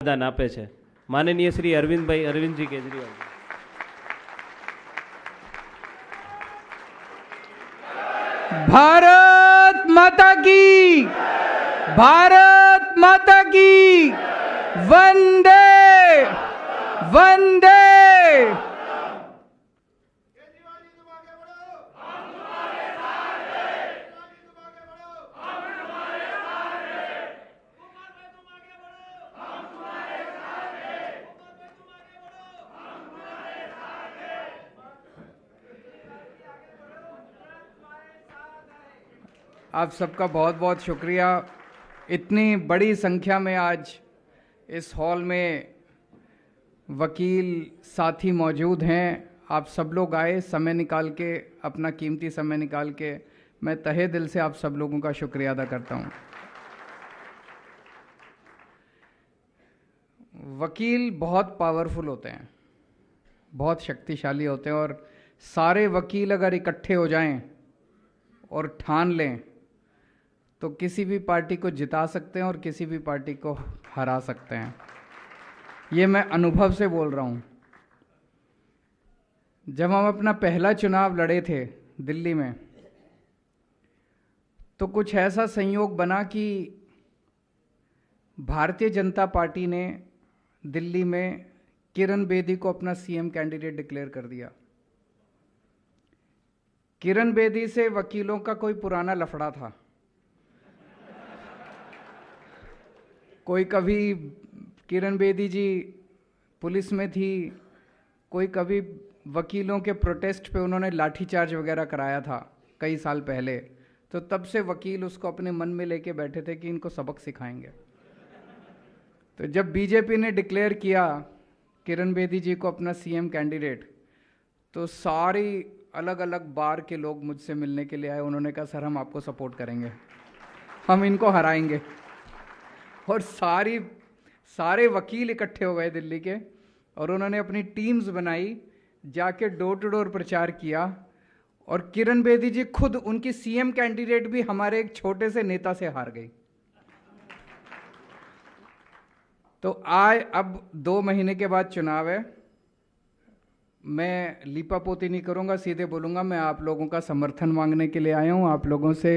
દાન આપે છે માનનીય શ્રી અરવિંદજી કેજરીવાલ। भारत माता की, भारत माता की, वंदे वंदे। आप सबका बहुत बहुत शुक्रिया। इतनी बड़ी संख्या में आज इस हॉल में वकील साथी मौजूद हैं। आप सब लोग आए, समय निकाल के, अपना कीमती समय निकाल के। मैं तहे दिल से आप सब लोगों का शुक्रिया अदा करता हूं। वकील बहुत पावरफुल होते हैं, बहुत शक्तिशाली होते हैं, और सारे वकील अगर इकट्ठे हो जाएं और ठान लें तो किसी भी पार्टी को जिता सकते हैं और किसी भी पार्टी को हरा सकते हैं। ये मैं अनुभव से बोल रहा हूँ। जब हम अपना पहला चुनाव लड़े थे दिल्ली में, तो कुछ ऐसा संयोग बना कि भारतीय जनता पार्टी ने दिल्ली में किरण बेदी को अपना सीएम कैंडिडेट डिक्लेयर कर दिया। किरण बेदी से वकीलों का कोई पुराना लफड़ा था। कोई कभी किरण बेदी जी पुलिस में थी, कोई कभी वकीलों के प्रोटेस्ट पे उन्होंने लाठीचार्ज वगैरह कराया था कई साल पहले। तो तब से वकील उसको अपने मन में लेके बैठे थे कि इनको सबक सिखाएंगे। तो जब बीजेपी ने डिक्लेयर किया किरण बेदी जी को अपना सीएम कैंडिडेट, तो सारी अलग अलग बार के लोग मुझसे मिलने के लिए आए। उन्होंने कहा, सर हम आपको सपोर्ट करेंगे, हम इनको हराएंगे। और सारे वकील इकट्ठे हो गए दिल्ली के, और उन्होंने अपनी टीम्स बनाई, जाके डोर टू डोर प्रचार किया। और किरण बेदी जी खुद, उनकी सीएम कैंडिडेट भी हमारे एक छोटे से नेता से हार गई। तो अब 2 महीने के बाद चुनाव है। मैं लीपापोती नहीं करूंगा, सीधे बोलूंगा मैं आप लोगों का समर्थन मांगने के लिए आया हूं, आप लोगों से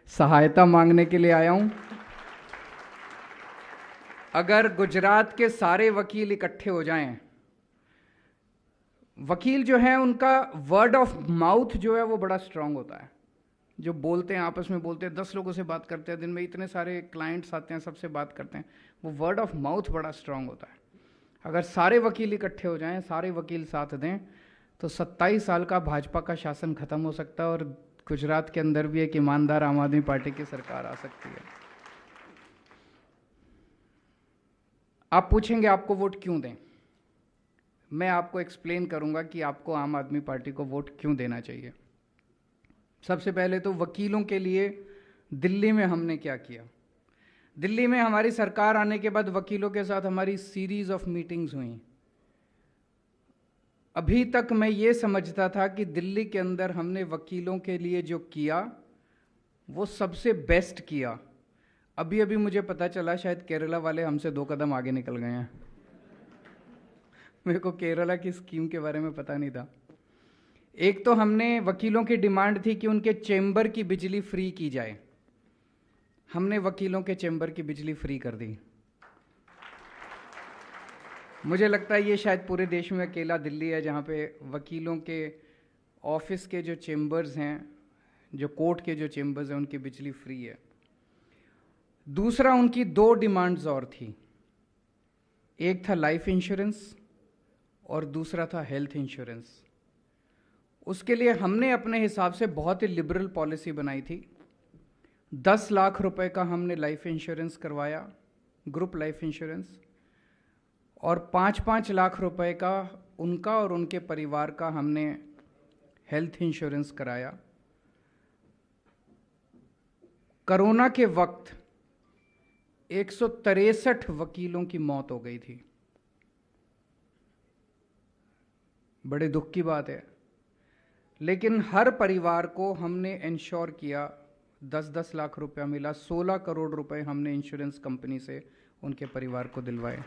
सहायता मांगने के लिए आया हूं। अगर गुजरात के सारे वकील इकट्ठे हो जाएं, वकील जो है उनका वर्ड ऑफ माउथ जो है वो बड़ा स्ट्रांग होता है। जो बोलते हैं, आपस में बोलते हैं, 10 लोगों से बात करते हैं दिन में, इतने सारे क्लाइंट्स आते हैं, सबसे बात करते हैं, वो वर्ड ऑफ माउथ बड़ा स्ट्रांग होता है। अगर सारे वकील इकट्ठे हो जाएं, सारे वकील साथ दें, तो 27 साल का भाजपा का शासन खत्म हो सकता है और गुजरात के अंदर भी एक ईमानदार आम आदमी पार्टी की सरकार आ सकती है। आप पूछेंगे आपको वोट क्यों दें। मैं आपको एक्सप्लेन करूंगा कि आपको आम आदमी पार्टी को वोट क्यों देना चाहिए। सबसे पहले तो वकीलों के लिए दिल्ली में हमने क्या किया। दिल्ली में हमारी सरकार आने के बाद वकीलों के साथ हमारी सीरीज ऑफ मीटिंग्स हुई। अभी तक मैं ये समझता था कि दिल्ली के अंदर हमने वकीलों के लिए जो किया वो सबसे बेस्ट किया। अभी अभी मुझे पता चला शायद केरला वाले हमसे 2 कदम आगे निकल गए हैं। मेरे को केरला की स्कीम के बारे में पता नहीं था। एक तो हमने वकीलों की डिमांड थी कि उनके चेंबर की बिजली फ्री की जाए। हमने वकीलों के चेंबर की बिजली फ्री कर दी। मुझे लगता है ये शायद पूरे देश में अकेला दिल्ली है जहाँ पे वकीलों के ऑफिस के जो चेंबर्स हैं, जो कोर्ट के जो चेंबर्स हैं, उनकी बिजली फ्री है। दूसरा, उनकी 2 डिमांड्स और थी। एक था लाइफ इंश्योरेंस और दूसरा था हेल्थ इंश्योरेंस। उसके लिए हमने अपने हिसाब से बहुत ही लिबरल पॉलिसी बनाई थी। 10 लाख रुपए का हमने लाइफ इंश्योरेंस करवाया, ग्रुप लाइफ इंश्योरेंस, और 5-5 लाख रुपए का उनका और उनके परिवार का हमने हेल्थ इंश्योरेंस कराया। कोरोना के वक्त 163 वकीलों की मौत हो गई थी। बड़े दुख की बात है, लेकिन हर परिवार को हमने इंश्योर किया। 10-10 लाख रुपया मिला, 16 करोड़ रुपए हमने इंश्योरेंस कंपनी से उनके परिवार को दिलवाए।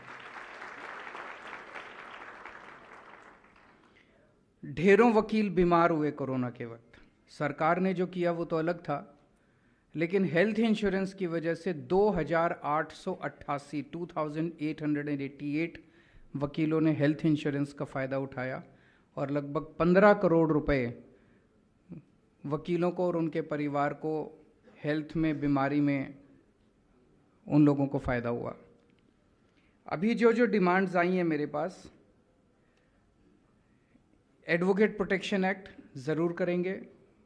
ढेरों वकील बीमार हुए कोरोना के वक्त। सरकार ने जो किया वो तो अलग था, लेकिन हेल्थ इंश्योरेंस की वजह से 2888 वकीलों ने हेल्थ इंश्योरेंस का फ़ायदा उठाया और लगभग 15 करोड़ रुपए वकीलों को और उनके परिवार को हेल्थ में, बीमारी में उन लोगों को फ़ायदा हुआ। अभी जो जो डिमांड्स आई हैं मेरे पास, एडवोकेट प्रोटेक्शन एक्ट ज़रूर करेंगे,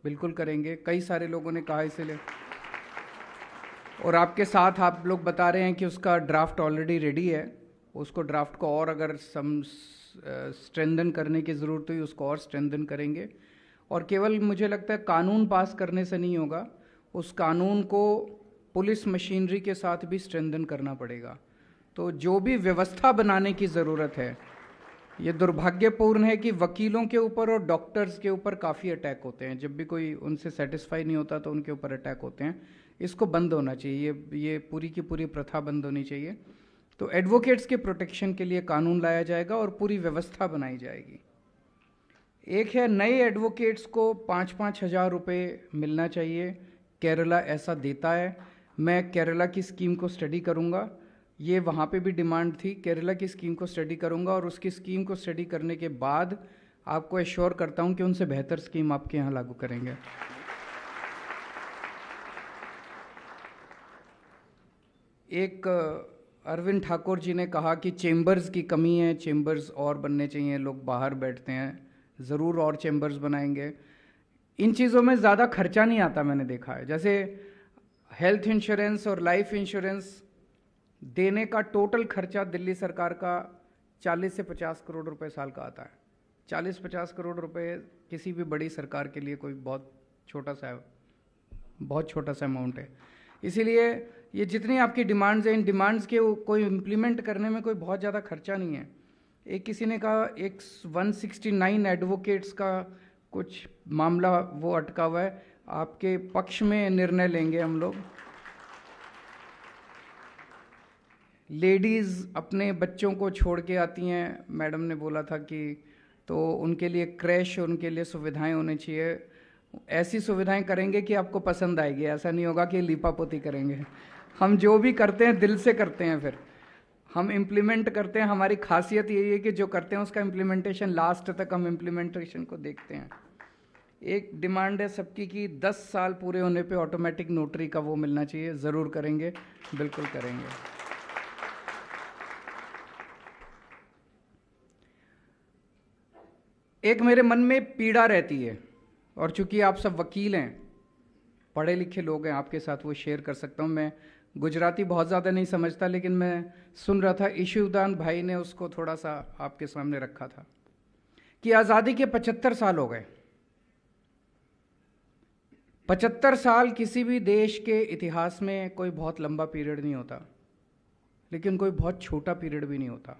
बिल्कुल करेंगे। कई सारे लोगों ने कहा इसलिए, और आपके साथ आप लोग बता रहे हैं कि उसका ड्राफ्ट ऑलरेडी रेडी है। उसको ड्राफ्ट को और अगर स्ट्रेंथन करने की ज़रूरत हुई उसको और स्ट्रेंथन करेंगे। और केवल मुझे लगता है कानून पास करने से नहीं होगा, उस कानून को पुलिस मशीनरी के साथ भी स्ट्रेंथन करना पड़ेगा। तो जो भी व्यवस्था बनाने की ज़रूरत है, ये दुर्भाग्यपूर्ण है कि वकीलों के ऊपर और डॉक्टर्स के ऊपर काफ़ी अटैक होते हैं। जब भी कोई उनसे सेटिस्फाई नहीं होता तो उनके ऊपर अटैक होते हैं। इसको बंद होना चाहिए, ये पूरी की पूरी प्रथा बंद होनी चाहिए। तो एडवोकेट्स के प्रोटेक्शन के लिए कानून लाया जाएगा और पूरी व्यवस्था बनाई जाएगी। एक है, नए एडवोकेट्स को 5-5 हज़ार रुपये मिलना चाहिए। केरला ऐसा देता है। मैं केरला की स्कीम को स्टडी करूँगा, ये वहाँ पे भी डिमांड थी। केरला की स्कीम को स्टडी करूँगा और उसकी स्कीम को स्टडी करने के बाद आपको एश्योर करता हूँ कि उनसे बेहतर स्कीम आपके यहाँ लागू करेंगे। एक अरविंद ठाकुर जी ने कहा कि चेंबर्स की कमी है, चेंबर्स और बनने चाहिए, लोग बाहर बैठते हैं। ज़रूर और चेंबर्स बनाएंगे। इन चीज़ों में ज़्यादा खर्चा नहीं आता, मैंने देखा है। जैसे हेल्थ इंश्योरेंस और लाइफ इंश्योरेंस देने का टोटल खर्चा दिल्ली सरकार का 40 से 50 करोड़ रुपए साल का आता है। 40-50 करोड़ रुपए किसी भी बड़ी सरकार के लिए कोई बहुत छोटा सा अमाउंट है। इसीलिए ये जितनी आपकी डिमांड्स हैं, इन डिमांड्स के कोई इम्प्लीमेंट करने में कोई बहुत ज़्यादा खर्चा नहीं है। एक किसी ने कहा 169 एडवोकेट्स का कुछ मामला वो अटका हुआ है, आपके पक्ष में निर्णय लेंगे हम लोग। लेडीज़ अपने बच्चों को छोड़ के आती हैं, मैडम ने बोला था कि, तो उनके लिए क्रैश, उनके लिए सुविधाएं होनी चाहिए। ऐसी सुविधाएं करेंगे कि आपको पसंद आएगी। ऐसा नहीं होगा कि लीपापोती करेंगे। हम जो भी करते हैं दिल से करते हैं, फिर हम इम्प्लीमेंट करते हैं। हमारी खासियत यही है कि जो करते हैं उसका इम्प्लीमेंटेशन लास्ट तक हम इम्प्लीमेंटेशन को देखते हैं। एक डिमांड है सबकी कि 10 साल पूरे होने पे ऑटोमेटिक नोटरी का वो मिलना चाहिए। ज़रूर करेंगे, बिल्कुल करेंगे। एक मेरे मन में पीड़ा रहती है, और चूंकि आप सब वकील हैं, पढ़े लिखे लोग हैं, आपके साथ वो शेयर कर सकता हूँ। मैं गुजराती बहुत ज़्यादा नहीं समझता, लेकिन मैं सुन रहा था, ईशुदान भाई ने उसको थोड़ा सा आपके सामने रखा था कि आज़ादी के 75 साल हो गए। 75 साल किसी भी देश के इतिहास में कोई बहुत लंबा पीरियड नहीं होता, लेकिन कोई बहुत छोटा पीरियड भी नहीं होता।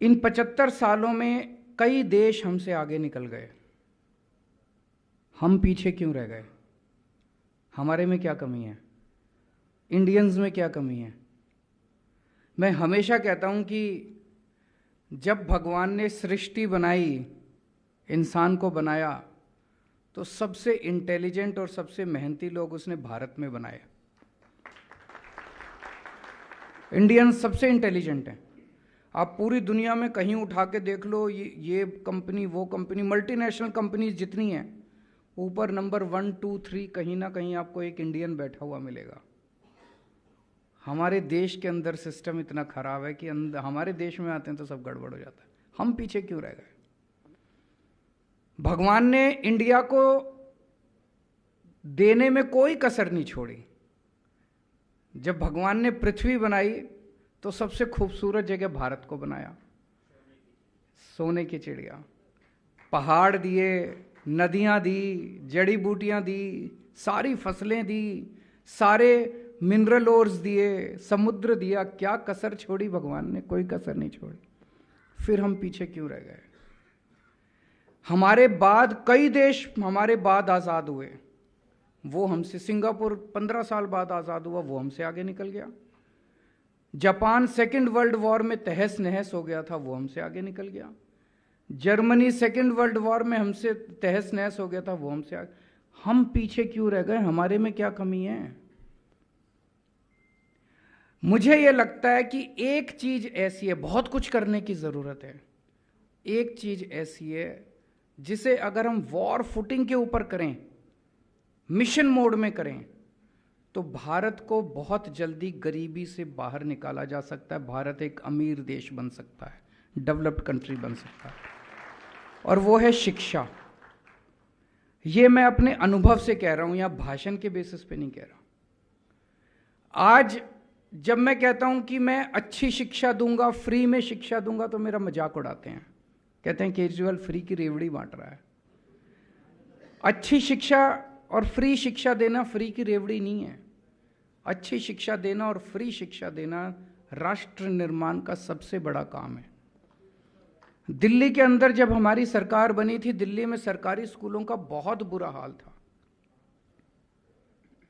इन 75 सालों में कई देश हमसे आगे निकल गए। हम पीछे क्यों रह गए? हमारे में क्या कमी है? इंडियंस में क्या कमी है? मैं हमेशा कहता हूं कि जब भगवान ने सृष्टि बनाई, इंसान को बनाया, तो सबसे इंटेलिजेंट और सबसे मेहनती लोग उसने भारत में बनाए। इंडियंस सबसे इंटेलिजेंट हैं। आप पूरी दुनिया में कहीं उठा के देख लो, ये कंपनी, वो कंपनी, मल्टीनेशनल कंपनीज जितनी हैं, ऊपर नंबर 1, 2, 3 कहीं ना कहीं आपको एक इंडियन बैठा हुआ मिलेगा। हमारे देश के अंदर सिस्टम इतना खराब है कि हमारे देश में आते हैं तो सब गड़बड़ हो जाता है। हम पीछे क्यों रह गए? भगवान ने इंडिया को देने में कोई कसर नहीं छोड़ी। जब भगवान ने पृथ्वी बनाई तो सबसे खूबसूरत जगह भारत को बनाया। सोने की चिड़िया, पहाड़ दिए, नदियां दी, जड़ी बूटियां दी, सारी फसलें दी, सारे मिनरल ओर्स दिए, समुद्र दिया। क्या कसर छोड़ी भगवान ने? कोई कसर नहीं छोड़ी। फिर हम पीछे क्यों रह गए? हमारे बाद कई देश हमारे बाद आज़ाद हुए, वो हमसे, सिंगापुर 15 साल बाद आज़ाद हुआ, वो हमसे आगे निकल गया। जापान सेकेंड वर्ल्ड वॉर में तहस नहस हो गया था, वो हमसे आगे निकल गया। जर्मनी सेकेंड वर्ल्ड वॉर में हमसे तहस नहस हो गया था, वो हमसे आगे। हम पीछे क्यों रह गए? हमारे में क्या कमी है? मुझे यह लगता है कि एक चीज ऐसी है, बहुत कुछ करने की जरूरत है। एक चीज ऐसी है जिसे अगर हम वॉर फुटिंग के ऊपर करें, मिशन मोड में करें, तो भारत को बहुत जल्दी गरीबी से बाहर निकाला जा सकता है। भारत एक अमीर देश बन सकता है, डेवलप्ड कंट्री बन सकता है, और वो है शिक्षा। ये मैं अपने अनुभव से कह रहा हूं, या भाषण के बेसिस पे नहीं कह रहा। आज जब मैं कहता हूं कि मैं अच्छी शिक्षा दूंगा, फ्री में शिक्षा दूंगा, तो मेरा मजाक उड़ाते हैं, कहते हैं केजरीवाल फ्री की रेवड़ी बांट रहा है। अच्छी शिक्षा और फ्री शिक्षा देना फ्री की रेवड़ी नहीं है। अच्छी शिक्षा देना और फ्री शिक्षा देना राष्ट्र निर्माण का सबसे बड़ा काम है। दिल्ली के अंदर जब हमारी सरकार बनी थी, दिल्ली में सरकारी स्कूलों का बहुत बुरा हाल था।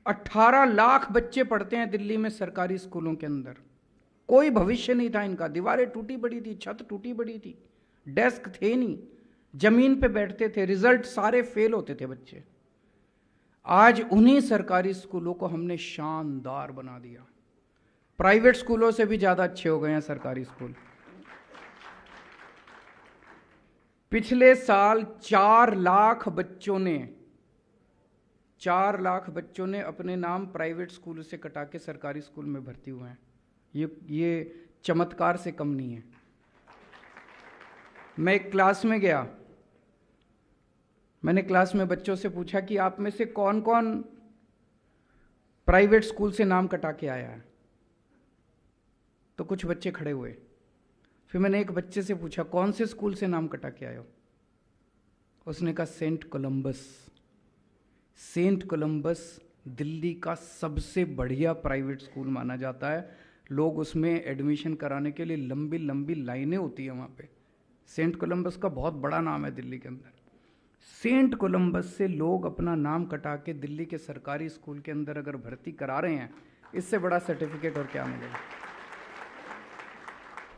18 लाख बच्चे पढ़ते हैं दिल्ली में सरकारी स्कूलों के अंदर। कोई भविष्य नहीं था इनका। दीवारें टूटी पड़ी थी, छत टूटी पड़ी थी, डेस्क थे नहीं, जमीन पे बैठते थे, रिजल्ट सारे फेल होते थे बच्चे। आज उन्हीं सरकारी स्कूलों को हमने शानदार बना दिया। प्राइवेट स्कूलों से भी ज्यादा अच्छे हो गए हैं सरकारी स्कूल। पिछले साल 4 लाख बच्चों ने अपने नाम प्राइवेट स्कूल से कटा के सरकारी स्कूल में भर्ती हुए हैं। ये चमत्कार से कम नहीं है। मैं एक क्लास में गया, मैंने क्लास में बच्चों से पूछा कि आप में से कौन कौन प्राइवेट स्कूल से नाम कटा के आया है। तो कुछ बच्चे खड़े हुए। फिर मैंने एक बच्चे से पूछा कौन से स्कूल से नाम कटा के आए हो। उसने कहा Saint Columbus. Saint Columbus Delhi का सबसे बढ़िया प्राइवेट स्कूल माना जाता है। लोग उसमें एडमिशन कराने के लिए लंबी लंबी लाइनें होती है वहाँ पे। सेंट कोलंबस का बहुत बड़ा नाम है दिल्ली के अंदर। सेंट कोलंबस से लोग अपना नाम कटा के दिल्ली के सरकारी स्कूल के अंदर अगर भर्ती करा रहे हैं, इससे बड़ा सर्टिफिकेट और क्या मिलेगा।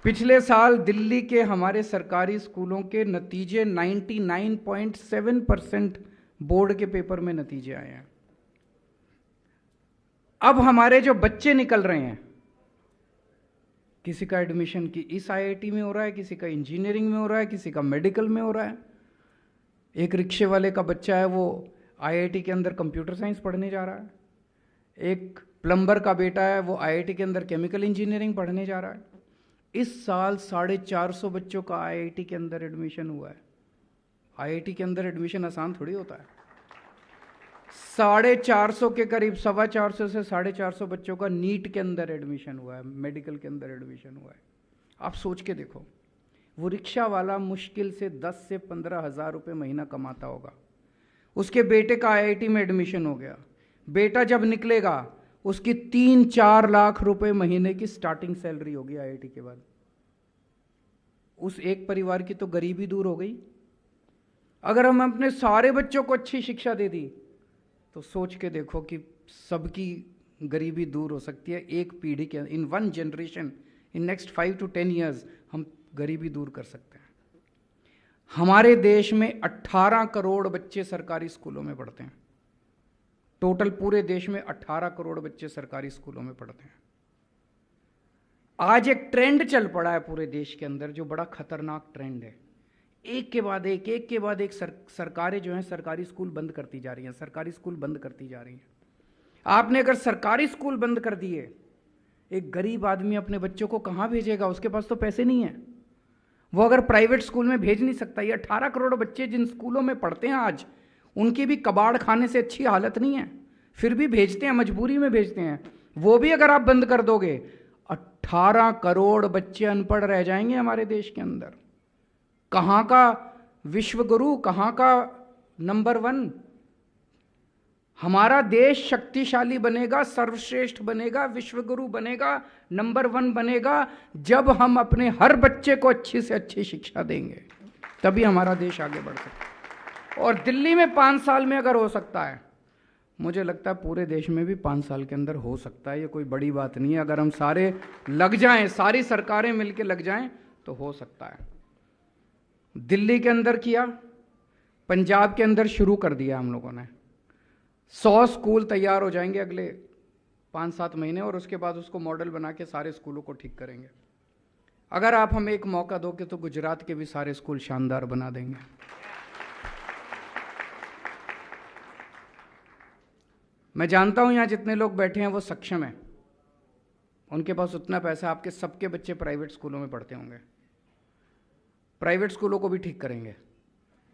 पिछले साल दिल्ली के हमारे सरकारी स्कूलों के नतीजे 99.7% बोर्ड के पेपर में नतीजे आए हैं। अब हमारे जो बच्चे निकल रहे हैं, किसी का एडमिशन की इस आईआईटी में हो रहा है, किसी का इंजीनियरिंग में हो रहा है, किसी का मेडिकल में हो रहा है। एक रिक्शे वाले का बच्चा है, वो आईआईटी के अंदर कंप्यूटर साइंस पढ़ने जा रहा है। एक प्लम्बर का बेटा है, वो आईआईटी के अंदर केमिकल इंजीनियरिंग पढ़ने जा रहा है। इस साल 450 बच्चों का आईआईटी के अंदर एडमिशन हुआ है। आईआईटी के अंदर एडमिशन आसान थोड़ी होता है। 450 के करीब, 425 से 450 बच्चों का नीट के अंदर एडमिशन हुआ है, मेडिकल के अंदर एडमिशन हुआ है। आप सोच के देखो, वो रिक्शा वाला मुश्किल से 10 से 15 हज़ार रुपये महीना कमाता होगा। उसके बेटे का आईआईटी में एडमिशन हो गया। बेटा जब निकलेगा उसकी 3-4 लाख रुपए महीने की स्टार्टिंग सैलरी होगी आईआईटी के बाद। उस एक परिवार की तो गरीबी दूर हो गई। अगर हम अपने सारे बच्चों को अच्छी शिक्षा दे दी तो सोच के देखो कि सबकी गरीबी दूर हो सकती है। एक पीढ़ी के, इन 1 generation, in next 5 to 10 years हम गरीबी दूर कर सकते हैं। हमारे देश में 18 करोड़ बच्चे सरकारी स्कूलों में पढ़ते हैं। टोटल पूरे देश में 18 करोड़ बच्चे सरकारी स्कूलों में पढ़ते हैं। आज एक ट्रेंड चल पड़ा है पूरे देश के अंदर, जो बड़ा खतरनाक ट्रेंड है। एक के बाद एक सरकारें जो हैं सरकारी स्कूल बंद करती जा रही हैं, सरकारी स्कूल बंद करती जा रही हैं। आपने अगर सरकारी स्कूल बंद कर दिए, एक गरीब आदमी अपने बच्चों को कहां भेजेगा? उसके पास तो पैसे नहीं है, वो अगर प्राइवेट स्कूल में भेज नहीं सकता। ये 18 करोड़ बच्चे जिन स्कूलों में पढ़ते हैं आज, उनकी भी कबाड़ खाने से अच्छी हालत नहीं है, फिर भी भेजते हैं, मजबूरी में भेजते हैं। वो भी अगर आप बंद कर दोगे, 18 करोड़ बच्चे अनपढ़ रह जाएंगे हमारे देश के अंदर। कहां का विश्व गुरु, कहां का नंबर 1? हमारा देश शक्तिशाली बनेगा, सर्वश्रेष्ठ बनेगा, विश्व गुरु बनेगा, नंबर 1 बनेगा, जब हम अपने हर बच्चे को अच्छी से अच्छी शिक्षा देंगे। तभी हमारा देश आगे बढ़ सकता है। और दिल्ली में 5 साल में अगर हो सकता है, मुझे लगता है पूरे देश में भी 5 साल के अंदर हो सकता है। ये कोई बड़ी बात नहीं है, अगर हम सारे लग जाएं, सारी सरकारें मिलकर लग जाएं तो हो सकता है। दिल्ली के अंदर किया, पंजाब के अंदर शुरू कर दिया हम लोगों ने। 100 स्कूल तैयार हो जाएंगे अगले 5-7 महीने, और उसके बाद उसको मॉडल बना के सारे स्कूलों को ठीक करेंगे। अगर आप हमें एक मौका दोगे तो गुजरात के भी सारे स्कूल शानदार बना देंगे। मैं जानता हूं यहां जितने लोग बैठे हैं वो सक्षम हैं, उनके पास उतना पैसा, आपके सबके बच्चे प्राइवेट स्कूलों में पढ़ते होंगे। प्राइवेट स्कूलों को भी ठीक करेंगे।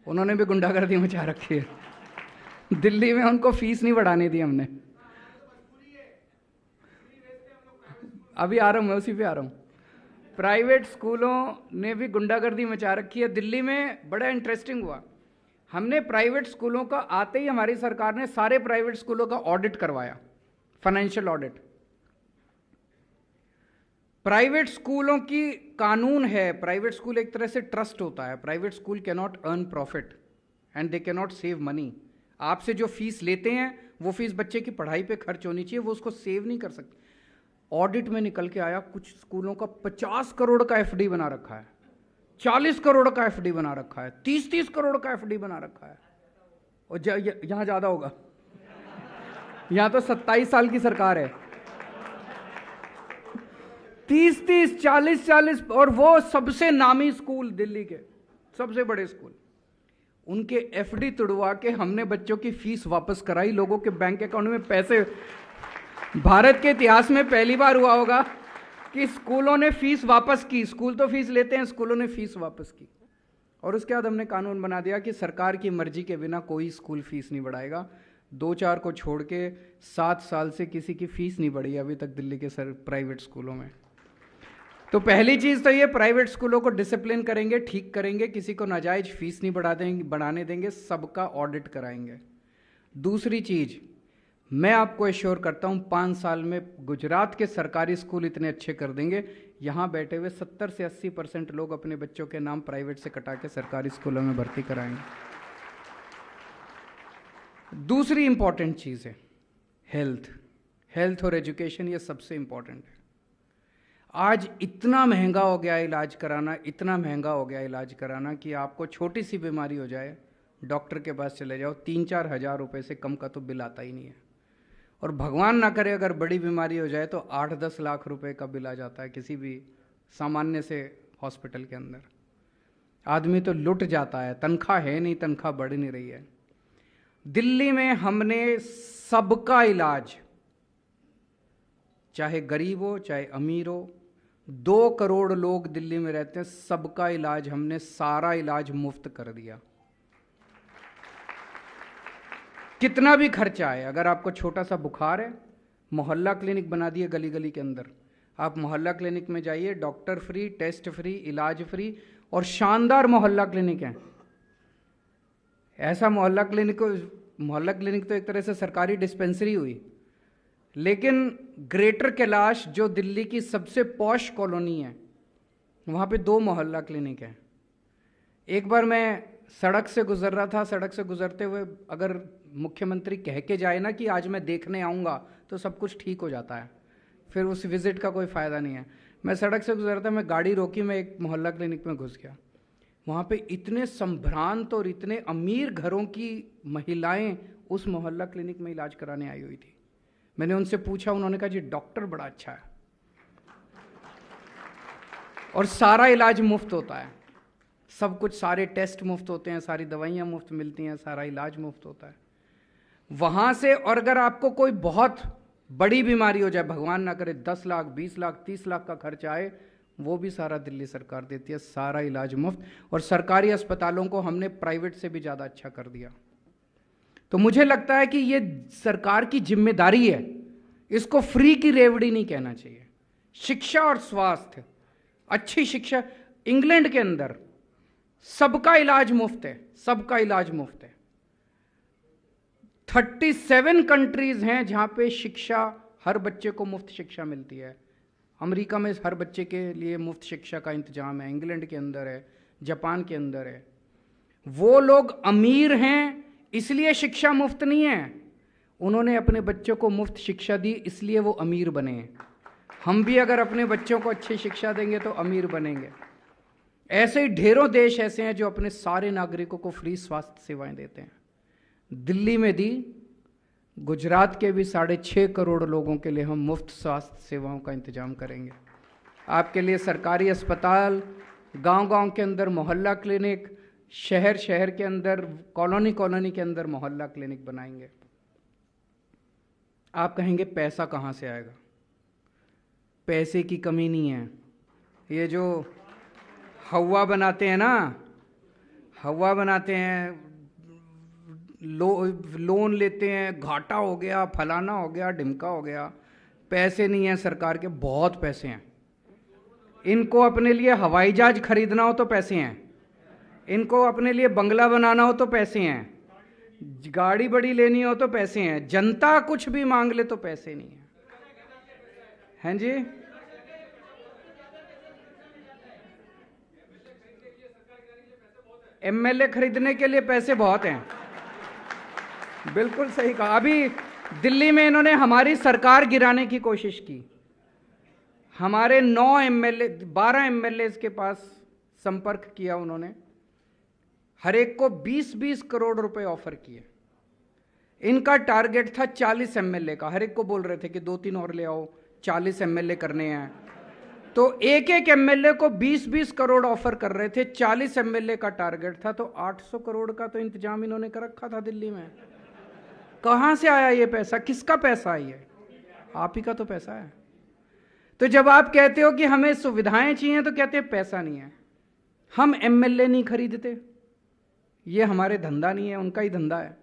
उन्होंने भी गुंडागर्दी मचा रखी है। दिल्ली में उनको फीस नहीं बढ़ाने दी हमने। अभी आ रहा हूं, मैं उसी पे आ रहा हूं। प्राइवेट स्कूलों ने भी गुंडागर्दी मचा रखी है। दिल्ली में बड़ा इंटरेस्टिंग हुआ, हमने प्राइवेट स्कूलों का आते ही हमारी सरकार ने सारे प्राइवेट स्कूलों का ऑडिट करवाया, फाइनेंशियल ऑडिट। प्राइवेट स्कूलों की कानून है, प्राइवेट स्कूल एक तरह से ट्रस्ट होता है। Private school can not earn profit and they can not save money. आपसे जो फीस लेते हैं वो फीस बच्चे की पढ़ाई पे खर्च होनी चाहिए, वो उसको सेव नहीं कर सकते। ऑडिट में निकल के आया कुछ स्कूलों का 50 करोड़ का एफडी बना रखा है, 40 करोड़ का एफडी बना रखा है, 30-30 करोड़ का एफडी बना रखा है। और यहां ज्यादा होगा, यहां तो 27 साल की सरकार है। 30-30, 40-40, और वो सबसे नामी स्कूल, दिल्ली के सबसे बड़े स्कूल, उनके एफडी तुड़वा के हमने बच्चों की फीस वापस कराई, लोगों के बैंक अकाउंट में पैसे। भारत के इतिहास में पहली बार हुआ होगा कि स्कूलों ने फीस वापस की। स्कूल तो फीस लेते हैं, स्कूलों ने फीस वापस की। और उसके बाद हमने कानून बना दिया कि सरकार की मर्जी के बिना कोई स्कूल फीस नहीं बढ़ाएगा। 2-4 को छोड़ के 7 साल से किसी की फीस नहीं बढ़ी अभी तक दिल्ली के प्राइवेट स्कूलों में। तो पहली चीज तो ये, प्राइवेट स्कूलों को डिसिप्लिन करेंगे, ठीक करेंगे, किसी को नाजायज फीस नहीं बढ़ाने देंगे, सबका ऑडिट कराएंगे। दूसरी चीज, मैं आपको एश्योर करता हूं 5 साल में गुजरात के सरकारी स्कूल इतने अच्छे कर देंगे, यहां बैठे हुए 70 से 80% लोग अपने बच्चों के नाम प्राइवेट से कटा के सरकारी स्कूलों में भर्ती कराएंगे। दूसरी इंपॉर्टेंट चीज है हेल्थ और एजुकेशन। ये सबसे इंपॉर्टेंट है। आज इतना महंगा हो गया इलाज कराना, इतना महंगा हो गया इलाज कराना कि आपको छोटी सी बीमारी हो जाए, डॉक्टर के पास चले जाओ, 3-4 हज़ार रुपये से कम का तो बिल आता ही नहीं है। और भगवान ना करे अगर बड़ी बीमारी हो जाए तो 8-10 लाख रुपए का बिल आ जाता है किसी भी सामान्य से हॉस्पिटल के अंदर। आदमी तो लुट जाता है, तनख्वाह है नहीं, तनख्वाह बढ़ नहीं रही है। दिल्ली में हमने सबका इलाज, चाहे गरीब हो चाहे अमीर हो, 2 करोड़ लोग दिल्ली में रहते हैं, सबका इलाज हमने, सारा इलाज मुफ्त कर दिया। कितना भी खर्चा है, अगर आपको छोटा सा बुखार है, मोहल्ला क्लिनिक बना दिए गली गली के अंदर। आप मोहल्ला क्लिनिक में जाइए, डॉक्टर फ्री, टेस्ट फ्री, इलाज फ्री, और शानदार मोहल्ला क्लिनिक है। ऐसा मोहल्ला क्लिनिक तो एक तरह से सरकारी डिस्पेंसरी हुई। लेकिन ग्रेटर कैलाश जो दिल्ली की सबसे पॉश कॉलोनी है, वहाँ पे 2 मोहल्ला क्लिनिक हैं। एक बार मैं सड़क से गुजर रहा था, सड़क से गुजरते हुए अगर मुख्यमंत्री कह के जाए ना कि आज मैं देखने आऊँगा, तो सब कुछ ठीक हो जाता है, फिर उस विजिट का कोई फ़ायदा नहीं है। मैं सड़क से गुजरता, मैं गाड़ी रोकी, मैं एक मोहल्ला क्लिनिक में घुस गया। वहाँ पे इतने संभ्रांत और इतने अमीर घरों की महिलाएं उस मोहल्ला क्लिनिक में इलाज कराने आई हुई थी। मैंने उनसे पूछा, उन्होंने कहा जी डॉक्टर बड़ा अच्छा है और सारा इलाज मुफ्त होता है, सब कुछ, सारे टेस्ट मुफ्त होते हैं, सारी दवाइयाँ मुफ्त मिलती हैं, सारा इलाज मुफ्त होता है वहाँ से। और अगर आपको कोई बहुत बड़ी बीमारी हो जाए, भगवान ना करे 10 लाख, 20 लाख, 30 लाख का खर्चा आए, वो भी सारा दिल्ली सरकार देती है, सारा इलाज मुफ्त। और सरकारी अस्पतालों को हमने प्राइवेट से भी ज़्यादा अच्छा कर दिया। तो मुझे लगता है कि ये सरकार की जिम्मेदारी है, इसको फ्री की रेवड़ी नहीं कहना चाहिए। शिक्षा और स्वास्थ्य, अच्छी शिक्षा, इंग्लैंड के अंदर सबका इलाज मुफ्त है, सबका इलाज मुफ्त है। 37 कंट्रीज हैं जहां पे शिक्षा, हर बच्चे को मुफ्त शिक्षा मिलती है। अमेरिका में हर बच्चे के लिए मुफ्त शिक्षा का इंतजाम है, इंग्लैंड के अंदर है, जापान के अंदर है। वो लोग अमीर हैं इसलिए शिक्षा मुफ्त नहीं है, उन्होंने अपने बच्चों को मुफ्त शिक्षा दी, इसलिए वो अमीर बने हैं। हम भी अगर अपने बच्चों को अच्छी शिक्षा देंगे तो अमीर बनेंगे। ऐसे ही ढेरों देश ऐसे हैं जो अपने सारे नागरिकों को फ्री स्वास्थ्य सेवाएं देते हैं। दिल्ली में दी, गुजरात के भी 6.5 करोड़ लोगों के लिए हम मुफ्त स्वास्थ्य सेवाओं का इंतजाम करेंगे। आपके लिए सरकारी अस्पताल, गांव-गांव के अंदर मोहल्ला क्लिनिक, शहर के अंदर, कॉलोनी के अंदर मोहल्ला क्लिनिक बनाएंगे। आप कहेंगे पैसा कहाँ से आएगा? पैसे की कमी नहीं है। ये जो हवा बनाते हैं ना, हवा बनाते हैं, लोन लेते हैं, घाटा हो गया, फलाना हो गया, ढिमका हो गया। पैसे नहीं है सरकार के, बहुत पैसे हैं। इनको अपने लिए हवाई जहाज खरीदना हो तो पैसे हैं, इनको अपने लिए बंगला बनाना हो तो पैसे हैं, गाड़ी बड़ी लेनी हो तो पैसे हैं। जनता कुछ भी मांग ले तो पैसे नहीं है। हैं जी? एमएलए खरीदने के लिए पैसे बहुत हैं। बिल्कुल सही कहा। अभी दिल्ली में इन्होंने हमारी सरकार गिराने की कोशिश की। हमारे 12 एमएलए के पास संपर्क किया उन्होंने, हर एक को 20-20 करोड़ रुपए ऑफर किए। इनका टारगेट था 40 एमएलए का। हर एक को बोल रहे थे कि 2-3 और ले आओ, 40 एमएलए करने हैं। तो एक एमएलए को 20-20 करोड़ ऑफर कर रहे थे। 40 एमएलए का टारगेट था, तो 800 करोड़ का तो इंतजाम इन्होंने कर रखा था दिल्ली में। कहां से आया ये पैसा? किसका पैसा है ये? आप ही का तो पैसा है। तो जब आप कहते हो कि हमें सुविधाएं चाहिए, तो कहते हैं पैसा नहीं है। हम एमएलए नहीं खरीदते, ये हमारे धंधा नहीं है, उनका ही धंधा है।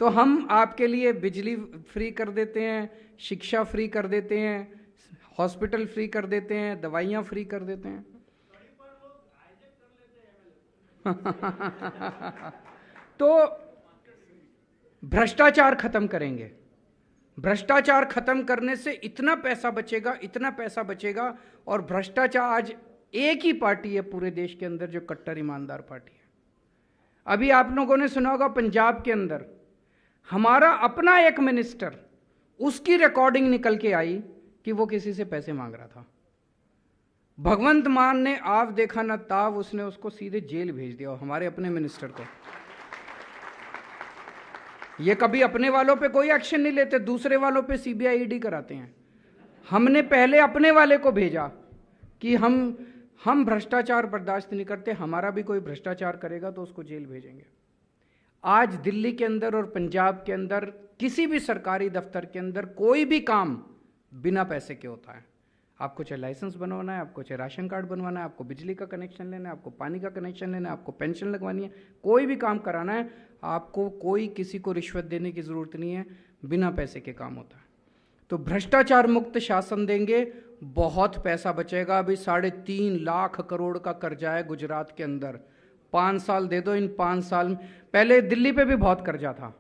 तो हम आपके लिए बिजली फ्री कर देते हैं, शिक्षा फ्री कर देते हैं, हॉस्पिटल फ्री कर देते हैं, दवाइयां फ्री कर देते हैं। तो भ्रष्टाचार खत्म करेंगे। भ्रष्टाचार खत्म करने से इतना पैसा बचेगा, इतना पैसा बचेगा। और भ्रष्टाचार, आज एक ही पार्टी है पूरे देश के अंदर जो कट्टर ईमानदार पार्टी है। अभी आप लोगों ने सुना होगा पंजाब के अंदर हमारा अपना एक मिनिस्टर, उसकी रिकॉर्डिंग निकल के आई कि वो किसी से पैसे मांग रहा था। भगवंत मान ने आप देखा ना ताव, उसने उसको सीधे जेल भेज दिया, हमारे अपने मिनिस्टर को। ये कभी अपने वालों पे कोई एक्शन नहीं लेते, दूसरे वालों पे सीबीआई ईडी कराते हैं। हमने पहले अपने वाले को भेजा कि हम भ्रष्टाचार बर्दाश्त नहीं करते, हमारा भी कोई भ्रष्टाचार करेगा तो उसको जेल भेजेंगे। आज दिल्ली के अंदर और पंजाब के अंदर किसी भी सरकारी दफ्तर के अंदर कोई भी काम बिना पैसे के होता है। आपको चाहे लाइसेंस बनवाना है, आपको चाहे राशन कार्ड बनवाना है, आपको बिजली का कनेक्शन लेना है, आपको पानी का कनेक्शन लेना है, आपको पेंशन लगवानी है, कोई भी काम कराना है, आपको कोई किसी को रिश्वत देने की ज़रूरत नहीं है, बिना पैसे के काम होता है। तो भ्रष्टाचार मुक्त शासन देंगे, बहुत पैसा बचेगा। अभी 3.5 लाख करोड़ का कर्जा है गुजरात के अंदर। 5 साल दे दो, इन 5 साल में। पहले दिल्ली पे भी बहुत कर्जा था।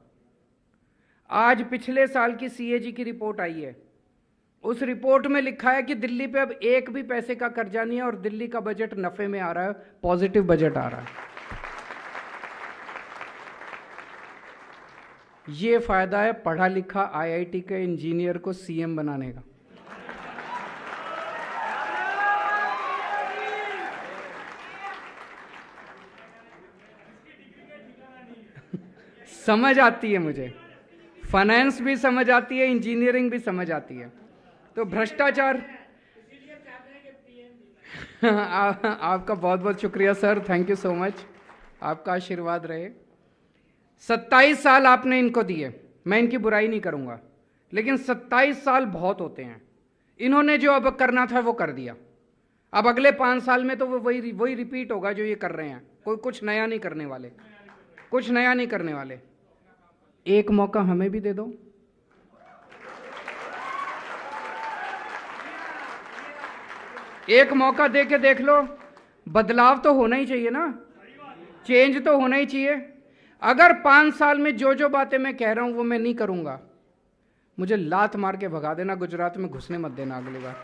आज पिछले साल की सीएजी की रिपोर्ट आई है, उस रिपोर्ट में लिखा है कि दिल्ली पे अब एक भी पैसे का कर्जा नहीं है और दिल्ली का बजट नफे में आ रहा है, पॉजिटिव बजट आ रहा है। ये फायदा है पढ़ा लिखा आईआईटी के इंजीनियर को सीएम बनाने का। समझ आती है मुझे, फाइनेंस भी समझ आती है, इंजीनियरिंग भी समझ आती है। तो भ्रष्टाचार आपका बहुत बहुत शुक्रिया sir, thank you so much, आपका आशीर्वाद रहे। 27 साल आपने इनको दिए, मैं इनकी बुराई नहीं करूंगा, लेकिन 27 साल बहुत होते हैं। इन्होंने जो अब करना था वो कर दिया। अब अगले 5 साल में तो वो वही रिपीट होगा जो ये कर रहे हैं। कोई कुछ नया नहीं करने वाले, कुछ नया नहीं करने वाले। एक मौका हमें भी दे दो। एक मौका दे के देख लो। बदलाव तो होना ही चाहिए ना, चेंज तो होना ही चाहिए। अगर 5 साल में जो जो बातें मैं कह रहा हूं वो मैं नहीं करूंगा, मुझे लात मार के भगा देना, गुजरात में घुसने मत देना अगली बार।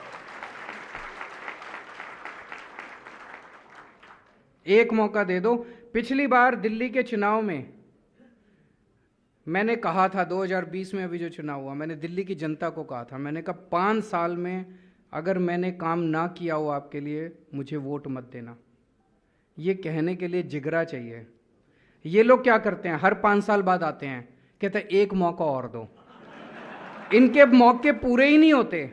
एक मौका दे दो। पिछली बार दिल्ली के चुनाव में मैंने कहा था 2020 में अभी जो चुनाव हुआ, मैंने दिल्ली की जनता को कहा था, मैंने कहा 5 साल में अगर मैंने काम ना किया हो आपके लिए, मुझे वोट मत देना। ये कहने के लिए जिगरा चाहिए। ये लोग क्या करते हैं, हर 5 साल बाद आते हैं, कहते हैं एक मौका और दो। इनके मौके पूरे ही नहीं होते,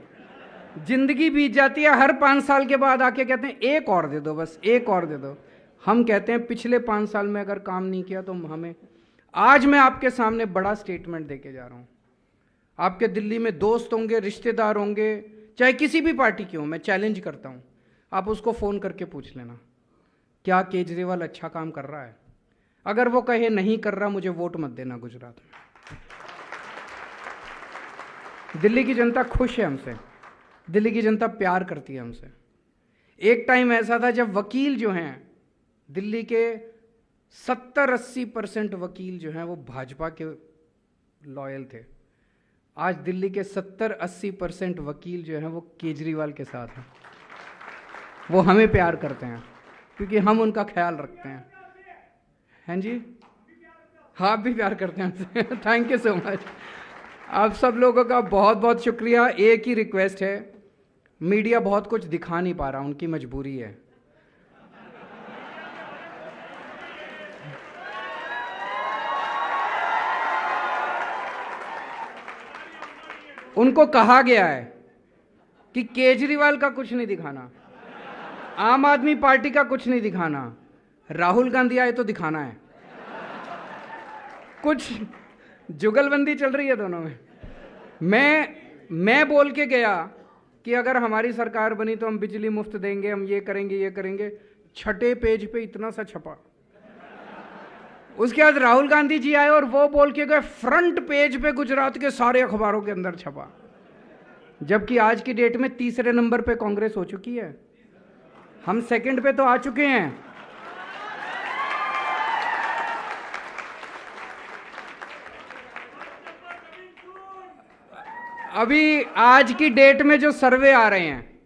जिंदगी बीत जाती है, हर 5 साल के बाद आके कहते हैं एक और दे दो, बस एक और दे दो। हम कहते हैं पिछले 5 साल में अगर काम नहीं किया तो हमें। आज मैं आपके सामने बड़ा स्टेटमेंट देके जा रहा हूं। आपके दिल्ली में दोस्त होंगे, रिश्तेदार होंगे, चाहे किसी भी पार्टी के हो, मैं चैलेंज करता हूं, आप उसको फोन करके पूछ लेना क्या केजरीवाल अच्छा काम कर रहा है। अगर वो कहे नहीं कर रहा, मुझे वोट मत देना गुजरात में। दिल्ली की जनता खुश है हमसे, दिल्ली की जनता प्यार करती है हमसे। एक टाइम ऐसा था जब वकील जो हैं दिल्ली के 70-80% वकील जो हैं वो भाजपा के लॉयल थे। आज दिल्ली के 70-80% वकील जो हैं वो केजरीवाल के साथ हैं। वो हमें प्यार करते हैं क्योंकि हम उनका ख्याल रखते हैं। हैं जी, हाँ आप भी प्यार करते हैं। Thank you so much. आप सब लोगों का बहुत बहुत शुक्रिया। एक ही रिक्वेस्ट है, मीडिया बहुत कुछ दिखा नहीं पा रहा, उनकी मजबूरी है। उनको कहा गया है कि केजरीवाल का कुछ नहीं दिखाना, आम आदमी पार्टी का कुछ नहीं दिखाना, राहुल गांधी आए तो दिखाना है। कुछ जुगलबंदी चल रही है दोनों में। मैं बोल के गया कि अगर हमारी सरकार बनी तो हम बिजली मुफ्त देंगे, हम ये करेंगे ये करेंगे। 6ठे पेज पे इतना सा छपा। उसके बाद राहुल गांधी जी आए और वो बोल के गए, फ्रंट पेज पे गुजरात के सारे अखबारों के अंदर छपा। जबकि आज की डेट में 3रे नंबर पे कांग्रेस हो चुकी है, हम 2nd पे तो आ चुके हैं। अभी आज की डेट में जो सर्वे आ रहे हैं,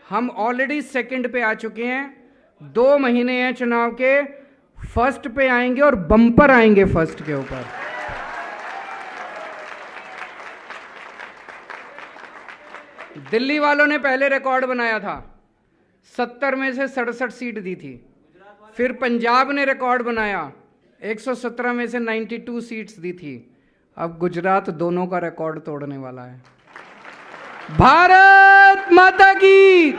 हम ऑलरेडी 2nd पे आ चुके हैं। 2 महीने हैं चुनाव के, 1st पे आएंगे और बम्पर आएंगे 1st के ऊपर। दिल्ली वालों ने पहले रिकॉर्ड बनाया था, 70 में से 67 सीट दी थी। फिर पंजाब ने रिकॉर्ड बनाया, 117 में से 92 सीट्स दी थी। अब गुजरात दोनों का रिकॉर्ड तोड़ने वाला है। भारत माता की।